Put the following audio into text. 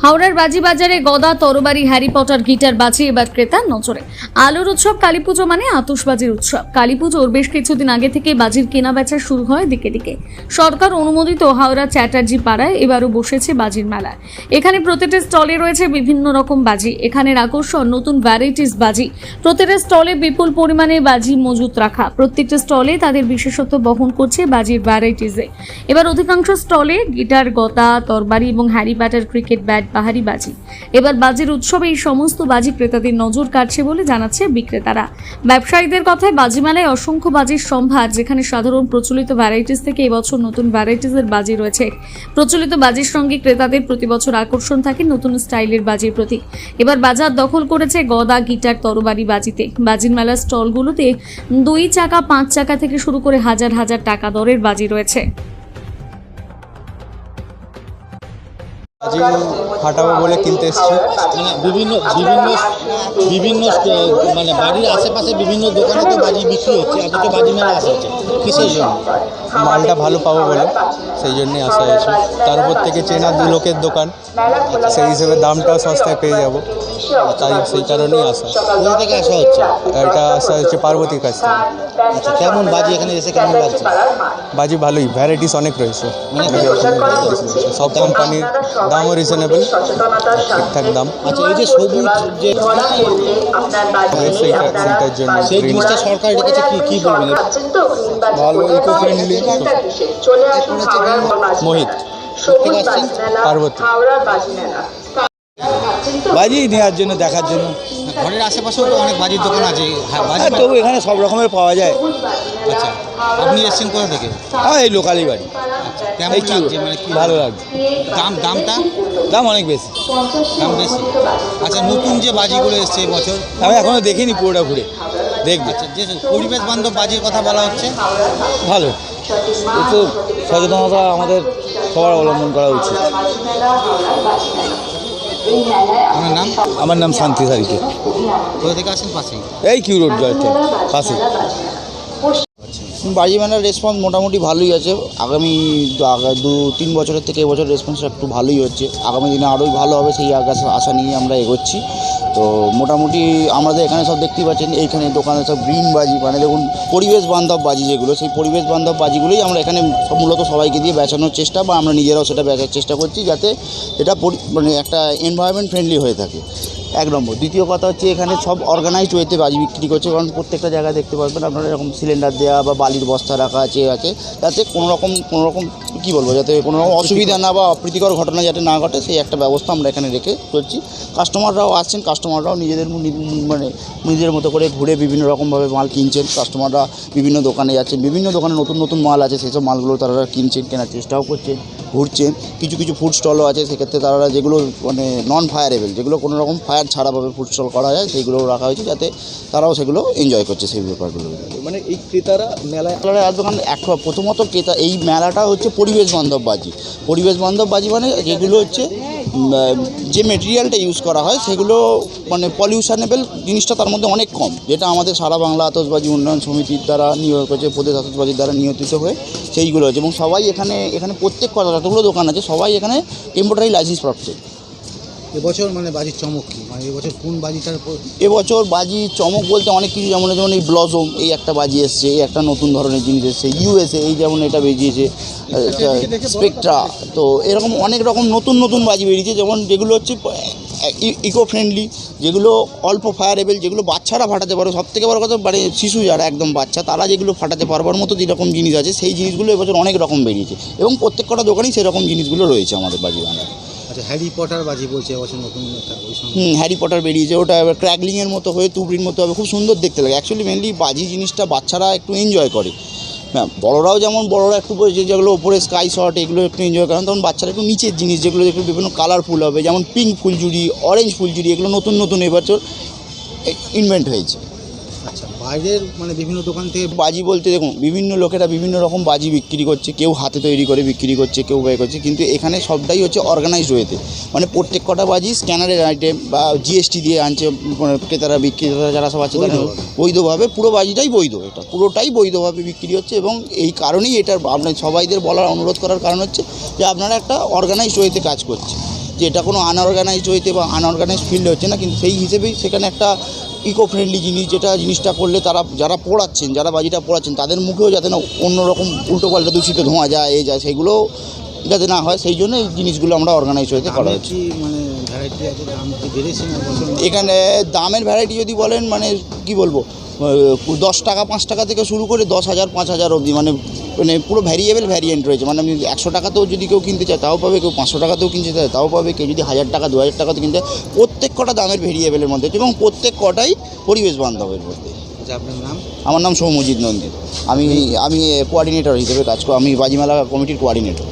হাওড়ার বাজি বাজারে গদা তরবারি হ্যারি পটার গিটার বাজি এবার ক্রেতার নজরে। আলোর উৎসব কালীপুজো মানে আতশবাজির উৎসব। কালীপুজোর বেশ কিছুদিন আগে থেকে বাজির কেনা বেচা শুরু হয় দিকে দিকে। সরকার অনুমোদিত হাওড়া চ্যাটার্জি পাড়ায় এবারও বসেছে বাজির মেলা। এখানে প্রতিটা স্টলে রয়েছে বিভিন্ন রকম বাজি। এখানের আকর্ষণ নতুন ভ্যারাইটিস বাজি। প্রতিটা স্টলে বিপুল পরিমাণে বাজি মজুত রাখা। প্রত্যেকটা স্টলে তাদের বিশেষত্ব বহন করছে বাজির ভ্যারাইটিসে। এবার অধিকাংশ স্টলে গিটার, গদা, তরবারি এবং হ্যারি পটার ক্রিকেট ব্যাট বাহারি বাজি। এবার বাজির উৎসবে এই সমস্ত বাজি ক্রেতাদের নজর কাটছে বলে জানাচ্ছে বিক্রেতারা। ব্যবসায়ীদের কথায় বাজি মেলায় অসংখ্য বাজির সম্ভার, যেখানে সাধারণ প্রচলিত ভ্যারাইটিস থেকে এবছর নতুন ভ্যারাইটিসের বাজি রয়েছে। প্রচলিত বাজির সঙ্গে ক্রেতাদের প্রতি বছর আকর্ষণ থাকে নতুন স্টাইলের বাজির প্রতি। এবার বাজার দখল করেছে গদা, গিটার, তরবারি বাজিতে। বাজির মেলার স্টলগুলোতে 2 চাকা, 5 চাকা থেকে শুরু করে হাজার হাজার টাকা দরের বাজি রয়েছে। বাজি ফাটাবো বলে কিনতে এসেছি। মানে বিভিন্ন বিভিন্ন বিভিন্ন মানে বাড়ির আশেপাশে বিভিন্ন দোকানে তো বাজি বিক্রি হচ্ছে, অথচ বাজি মেলা আসা হচ্ছে কিসের জন্য? মালটা ভালো পাবো বলে সেই জন্যই আসা হয়েছে। তার উপর থেকে চেনা দু লোকের দোকান, সেই হিসেবে দামটাও সস্তায় পেয়ে যাবো, তাই সেই কারণেই আসা। কোথা থেকে আসা হচ্ছে? এটা আসা হচ্ছে পার্বতীর কাছ থেকে। আচ্ছা, কেমন বাজি এখানে এসে কেমন লাগছে? বাজি ভালোই, ভ্যারাইটিস অনেক রয়েছে, সব কোম্পানির দামও রিজনেবল, ঠিকঠাক দাম। আচ্ছা, এই যে সবুজ যে সেইটার জন্য সেই জিনিসটা সরকার রেখেছে, কি বলবেন? ভালো, ইকো ফ্রেন্ডলি। মোহিত, থেকে আসছেন? পার্বতী। বাজি নেওয়ার জন্য, দেখার জন্য। ঘরের আশেপাশেও তো অনেক বাজির দোকান আছে, হ্যাঁ, বাজি আর তবু এখানে সব রকমের পাওয়া যায়। আচ্ছা, আপনি এসেছেন কোথা থেকে? এই লোকালই বাড়ি। আচ্ছা, কেমন এই কি লাগছে? মানে কি ভালো লাগছে। দামটা দাম অনেক বেশি। দাম বেশি। আচ্ছা, নতুন যে বাজিগুলো এসছে এবছর, আমি এখনো দেখিনি, পুরোটা ঘুরে দেখবো। আচ্ছা, যে পরিবেশ বান্ধব বাজির কথা বলা হচ্ছে, ভালো, একটু সচেতনতা আমাদের সবার অবলম্বন করা উচিত। আমার নাম? আমার নাম শান্তি সারিকে। কোথা থেকে আসেন? পাশেই। এই কিউ রোড জয়টা পাশে। বাজি মেলার রেসপন্স মোটামুটি ভালোই আছে। আগামী 2-3 বছরের থেকে এবছর রেসপন্সটা একটু ভালোই হচ্ছে। আগামী দিনে আরোই ভালো হবে সেই আশা নিয়ে আমরা এগোচ্ছি। তো মোটামুটি আমাদের এখানে সব দেখতেই পাচ্ছেন, এইখানে দোকানে সব গ্রিন বাজি, মানে দেখুন পরিবেশ বান্ধব বাজি যেগুলো, সেই পরিবেশ বান্ধব বাজিগুলোই আমরা এখানে মূলত সবাইকে দিয়ে বেচানোর চেষ্টা, বা আমরা নিজেরাও সেটা বেচার চেষ্টা করছি, যাতে এটা মানে একটা এনভায়রনমেন্ট ফ্রেন্ডলি হয়ে থাকে। 1 নম্বর। দ্বিতীয় কথা হচ্ছে, এখানে সব অর্গানাইজড ওয়েতে বাজি বিক্রি করছে, কারণ প্রত্যেকটা জায়গায় দেখতে পারবেন আপনারা এরকম সিলিন্ডার দেওয়া বা বালির বস্তা রাখা আছে, যাতে কোনো রকম কী বলবো, যাতে কোনো রকম অসুবিধা না বা অপ্রীতিকর ঘটনা যাতে না ঘটে, সেই একটা ব্যবস্থা আমরা এখানে রেখে চলছি। কাস্টমাররাও আসছেন, কাস্টমাররাও নিজেদের মতো করে ঘুরে বিভিন্ন রকমভাবে মাল কিনছেন। কাস্টমাররা বিভিন্ন দোকানে যাচ্ছেন, বিভিন্ন দোকানে নতুন নতুন মাল আছে, সেই সব মালগুলো তারা কিনছেন, কেনার চেষ্টাও করছেন, ঘুরছেন। কিছু ফুড স্টলও আছে, সেক্ষেত্রে তারা যেগুলো মানে নন ফায়ারেবল, যেগুলো কোনো রকম ফায়ার ছাড়াভাবে ফুড স্টল করা যায়, সেইগুলোও রাখা হয়েছে, যাতে তারাও সেগুলো এনজয় করছে সেই ব্যাপারগুলো। মানে এই ক্রেতারা মেলায় দোকান প্রথমত ক্রেতা, এই মেলাটা হচ্ছে পরিবেশ বান্ধব বাজি। পরিবেশ বান্ধব বাজি মানে যেগুলো হচ্ছে যে মেটেরিয়ালটা ইউজ করা হয় সেগুলো মানে পলিউশনেবল জিনিসটা তার মধ্যে অনেক কম, যেটা আমাদের সারা বাংলা আতশবাজি উন্নয়ন সমিতির দ্বারা নিয়োগ হচ্ছে, প্রদেশ আতশবাজির দ্বারা নিয়ন্ত্রিত হয়ে সেইগুলো হচ্ছে। এবং সবাই এখানে প্রত্যেক যতগুলো দোকান আছে সবাই এখানে টেম্পোরারি লাইসেন্স প্রাপ্ত। এবছর মানে বাজির চমক কি? মানে এবছর কোন বাজিটার? এবছর বাজি চমক বলতে অনেক কিছু, যেমন এই ব্লজম, এই একটা বাজি এসছে, এই একটা নতুন ধরনের জিনিস এসছে। ইউএসএ এই যেমন এটা বেরিয়েছে, স্পেকট্রা। তো এরকম অনেক রকম নতুন বাজি বেরিয়েছে, যেগুলো হচ্ছে ইকো ফ্রেন্ডলি, যেগুলো অল্প ফায়ারেবল, যেগুলো বাচ্চারা ফাটাতে পারে। সবথেকে বড় কথা, মানে শিশু যারা একদম বাচ্চা, তারা যেগুলো ফাটাতে পারবার মতো যেরকম জিনিস আছে, সেই জিনিসগুলো এবছর অনেক রকম বেরিয়েছে, এবং প্রত্যেকটা দোকানেই সেরকম জিনিসগুলো রয়েছে আমাদের বাজি বানায়। আচ্ছা, হ্যারি পটার বাজি বলছে এবছর নতুন একটা। হ্যারি পটার বেরিয়েছে, ওটা এবার ক্র্যাকলিংয়ের মতো হয়ে তুবড়ির মতো হবে, খুব সুন্দর দেখতে লাগে। অ্যাকচুয়ালি মেনলি বাজি জিনিসটা বাচ্চারা একটু এনজয় করে, হ্যাঁ। বড়োরাও যেমন, বড়োরা একটু যেগুলো ওপরে স্কাই শট, এগুলো একটু এনজয় করেন, তখন বাচ্চারা একটু নিচের জিনিস, যেগুলো একটু বিভিন্ন কালারফুল হবে, যেমন পিঙ্ক ফুলঝুরি, অরেঞ্জ ফুলঝুরি, এগুলো নতুন এবছর ইনভেন্ট হয়েছে। আচ্ছা, বাইরের মানে বিভিন্ন দোকান থেকে বাজি বলতে দেখুন, বিভিন্ন লোকেরা বিভিন্ন রকম বাজি বিক্রি করছে, কেউ হাতে তৈরি করে বিক্রি করছে, কেউ ব্যয় করছে, কিন্তু এখানে সবটাই হচ্ছে অর্গানাইজড ওয়েতে। মানে প্রত্যেক কটা বাজি স্ক্যানারের আইটেম বা জিএসটি দিয়ে আনছে, মানে বিক্রেতারা যারা সব আছে তারা বৈধভাবে, পুরো বাজিটাই বৈধ, এটা পুরোটাই বৈধভাবে বিক্রি হচ্ছে। এবং এই কারণেই এটার আপনার সবাইদের বলার অনুরোধ করার কারণ হচ্ছে যে আপনারা একটা অর্গানাইজড ওয়েতে কাজ করছে, যে এটা কোনো আনঅর্গানাইজড হইতে বা আনঅর্গানাইজড ফিল্ড হচ্ছে না, কিন্তু সেই হিসেবেই সেখানে একটা ইকো ফ্রেন্ডলি জিনিসটা করলে তারা যারা পোড়াচ্ছেন, যারা বাজিটা পোড়াচ্ছেন তাদের মুখেও যাতে না অন্যরকম উল্টোপাল্টা দূষিত ধোঁয়া যায় যায় সেগুলো যাতে না হয়, সেই জন্য এই জিনিসগুলো আমরা অর্গানাইজ হইতে করা হচ্ছে। মানে ভ্যারাইটি আছে, দাম কি বেড়েছে না? এখানে দামের ভ্যারাইটি যদি বলেন মানে কি বলবো, 10 টাকা 5 টাকা থেকে শুরু করে 10,000 5,000 অবধি, মানে পুরো ভ্যারিয়েন্ট রয়েছে। মানে আপনি 100 টাকাতেও যদি কেউ কিনতে চায় তাও পাবে, কেউ 500 টাকাতেও কিনতে চায় তাও পাবে, কেউ যদি 1000 টাকা 2000 টাকাতে কিনতে চায়, প্রত্যেক কটা দামের ভেরিয়েবলের মধ্যে এবং প্রত্যেক কটাই পরিবেশ বান্ধবের মধ্যে। আচ্ছা, আপনার নাম? আমার নাম সৌমজিৎ নন্দী, আমি কোঅর্ডিনেটর হিসেবে কাজ করি, আমি বাজিমেলা কমিটির কোঅর্ডিনেটর।